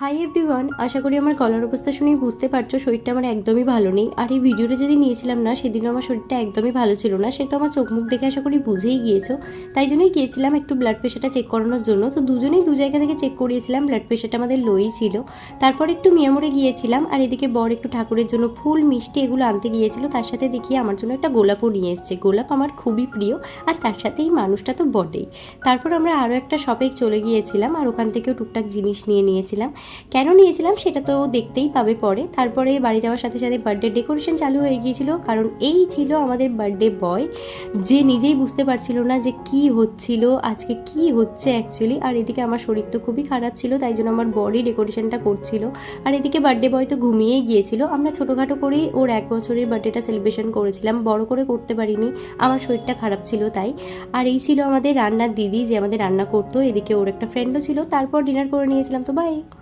Hi everyone, আশা করি আমার গলার অবস্থা শুনেই বুঝতে পারছো শরীরটা আমার একদমই ভালো নেই। আর এই ভিডিওটা যেদিন নিয়েছিলাম না, সেদিনও আমার শরীরটা একদমই ভালো ছিল না। সে তো আমার চোখ মুখ দেখে আশা করি বুঝেই গিয়েছো। তাই জন্যই গিয়েছিলাম একটু ব্লাড প্রেশারটা চেক করানোর জন্য। তো দুজনেই দু জায়গা থেকে চেক করিয়েছিলাম, ব্লাড প্রেশারটা আমাদের লোই ছিল। তারপর একটু মিয়ামোড়ে গিয়েছিলাম, আর এদিকে বর একটু ঠাকুরের জন্য ফুল মিষ্টি এগুলো আনতে গিয়েছিল। তার সাথে দেখি আমার জন্য একটা গোলাপও নিয়ে এসছে। গোলাপ আমার খুবই প্রিয়, আর তার সাথে এই মানুষটা তো বটেই। তারপর আমরা আরও একটা শপে চলে গিয়েছিলাম, আর ওখান থেকেও টুকটাক জিনিস নিয়েছিলাম। কেন নিয়েছিলাম সেটা তো দেখতেই পাবে পরে। তারপরে বাড়ি যাওয়ার সাথে সাথে বার্থডে ডেকোরেশন চালু হয়ে গিয়েছিল, কারণ এই ছিল আমাদের বার্থডে বয়, যে নিজেই বুঝতে পারছিল না যে কি হচ্ছিল, আজকে কি হচ্ছে অ্যাকচুয়ালি। আর এদিকে আমার শরীর তো খুবই খারাপ ছিল, তাই জন্য আমার বরই ডেকোরেশনটা করছিল। আর এদিকে বার্থডে বয় তো ঘুমিয়েই গিয়েছিল। আমরা ছোটোখাটো করেই ওর 1 বছরের বার্থডেটা সেলিব্রেশন করেছিলাম, বড় করে করতে পারিনি, আমার শরীরটা খারাপ ছিল তাই। আর এই ছিল আমাদের রান্নার দিদি, যে আমাদের রান্না করতো। এদিকে ওর একটা ফ্রেন্ডও ছিল। তারপর ডিনার করে নিয়েছিলাম। তো বাই।